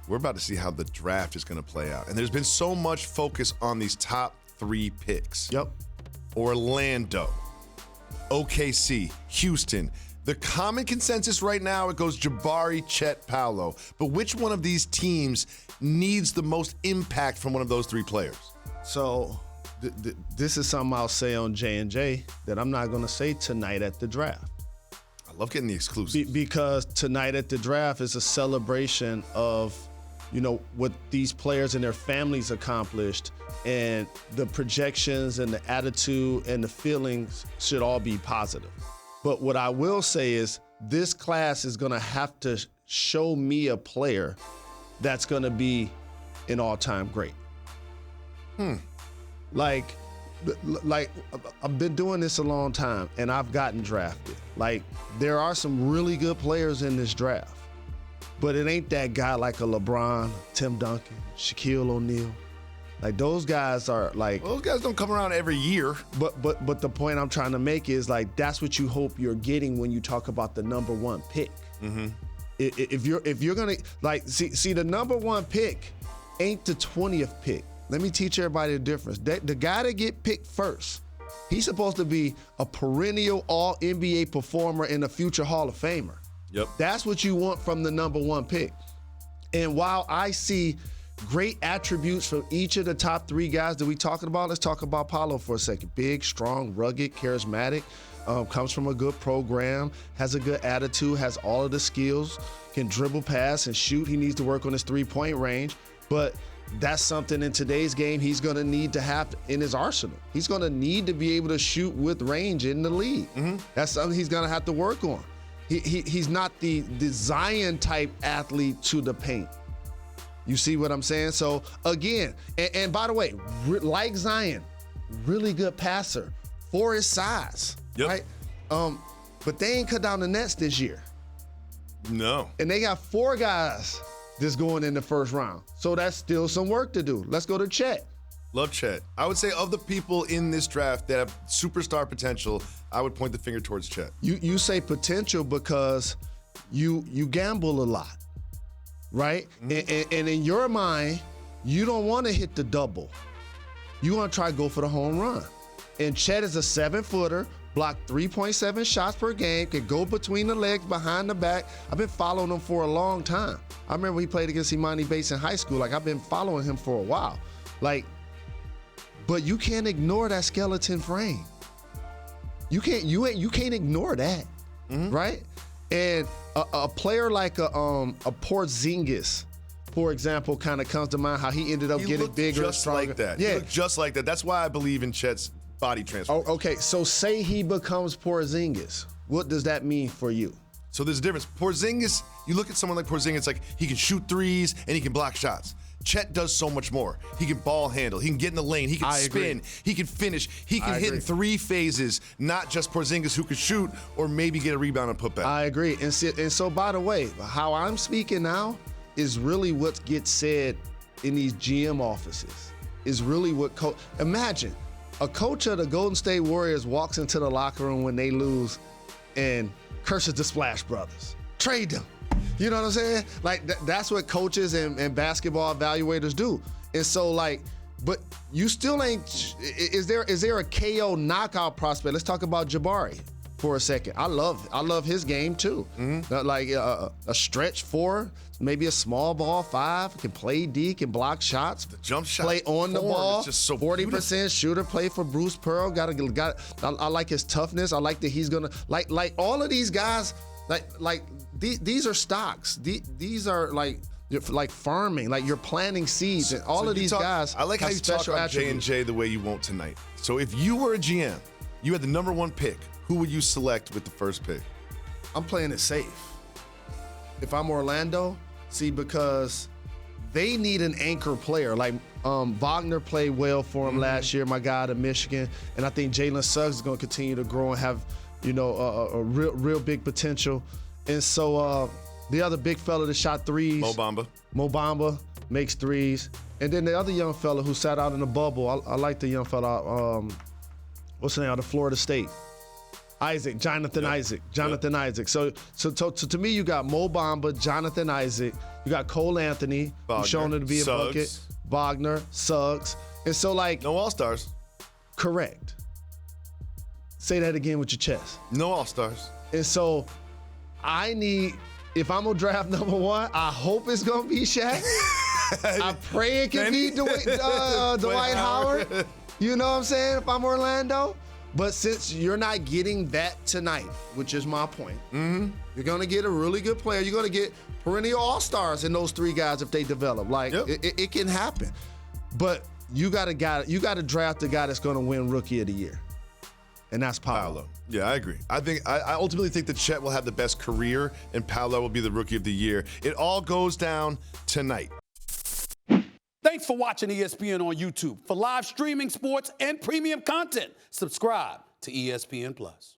we're about to see how the draft is going to play out. And there's been so much focus on these top 3 picks. Yep. Orlando, OKC, Houston. The common consensus right now, it goes Jabari, Chet, Paolo. But which one of these teams needs the most impact from one of those 3 players? So this is something I'll say on J&J that I'm not going to say tonight at the draft. I love getting the exclusive. Because tonight at the draft is a celebration of, what these players and their families accomplished, and the projections and the attitude and the feelings should all be positive. But what I will say is this class is going to have to show me a player that's going to be an all-time great. Like I've been doing this a long time, and I've gotten drafted. Like, there are some really good players in this draft, but it ain't that guy like a LeBron, Tim Duncan, Shaquille O'Neal. Like, those guys are like... Well, those guys don't come around every year. But the point I'm trying to make is, like, that's what you hope you're getting when you talk about the number 1 pick. Mm-hmm. If you're gonna, like, see the number 1 pick ain't the 20th pick. Let me teach everybody the difference. The guy that get picked first, he's supposed to be a perennial All-NBA performer and a future Hall of Famer. Yep. That's what you want from the number 1 pick. And while I see great attributes from each of the top 3 guys that we talking about, let's talk about Paolo for a second. Big, strong, rugged, charismatic, comes from a good program, has a good attitude, has all of the skills, can dribble, pass, and shoot. He needs to work on his 3-point range, but that's something in today's game he's going to need to have in his arsenal. He's going to need to be able to shoot with range in the league. Mm-hmm. That's something he's going to have to work on. He's not the Zion type athlete to the paint. You see what I'm saying? So again, and by the way, like Zion, really good passer for his size, right? But they ain't cut down the nets this year. No. And they got 4 guys that's going in the first round. So that's still some work to do. Let's go to Chet. Love Chet. I would say of the people in this draft that have superstar potential, I would point the finger towards Chet. You say potential because you gamble a lot, right? Mm-hmm. And in your mind, you don't want to hit the double. You want to try to go for the home run. And Chet is a 7-footer, block 3.7 shots per game, can go between the legs, behind the back. I've been following him for a long time. I remember he played against Imani Bates in high school. Like, I've been following him for a while. Like, but you can't ignore that skeleton frame. You can't ignore that, mm-hmm. right? And a player like a Porzingis, for example, kind of comes to mind. How he ended up getting bigger, just stronger. like that. Yeah, he looked just like that. That's why I believe in Chet's body transformation. Oh, okay, so say he becomes Porzingis. What does that mean for you? So there's a difference. Porzingis, you look at someone like Porzingis, like he can shoot threes and he can block shots. Chet does so much more. He can ball handle. He can get in the lane. He can spin. He can finish. He can hit in 3 phases, not just Porzingis who can shoot or maybe get a rebound and put back. I agree. And so, by the way, how I'm speaking now is really what gets said in these GM offices. Is really what imagine a coach of the Golden State Warriors walks into the locker room when they lose and curses the Splash Brothers. Trade them. You know what I'm saying? Like, that's what coaches and basketball evaluators do. And so, like, but you still ain't, is there a KO knockout prospect? Let's talk about Jabari for a second. I love his game too. Mm-hmm. Like a stretch 4, maybe a small ball 5, can play D, can block shots. The jump shot, play on the ball. Just so 40% beautiful. Shooter, play for Bruce Pearl. I like his toughness. I like that he's gonna like all of these guys. Like these are stocks. These are like farming. Like you're planting seeds, and all of these guys. I like how you talk about J&J the way you won't tonight. So if you were a GM, you had the number 1 pick. Who would you select with the first pick? I'm playing it safe. If I'm Orlando, because they need an anchor player. Like Wagner played well for him last year, my guy out of Michigan, and I think Jalen Suggs is going to continue to grow and have a real big potential. And so the other big fella that shot threes, Mo Bamba makes threes, and then the other young fella who sat out in the bubble. I like the young fella. What's his name? Out of Florida State. Jonathan Isaac. So to me, you got Mo Bamba, Jonathan Isaac. You got Cole Anthony, who's shown to be a bucket. Wagner, Suggs. And so, like. No All-Stars. Correct. Say that again with your chest. No All-Stars. And so, if I'm going to draft number 1, I hope it's going to be Shaq. I pray it can be Dwight Howard. You know what I'm saying? If I'm Orlando. But since you're not getting that tonight, which is my point, you're going to get a really good player. You're going to get perennial all-stars in those 3 guys if they develop. Like, it can happen. But you got to draft a guy that's going to win Rookie of the Year. And that's Paolo. Yeah, I agree. I ultimately think that Chet will have the best career and Paolo will be the Rookie of the Year. It all goes down tonight. Thanks for watching ESPN on YouTube. For live streaming, sports, and premium content, subscribe to ESPN+.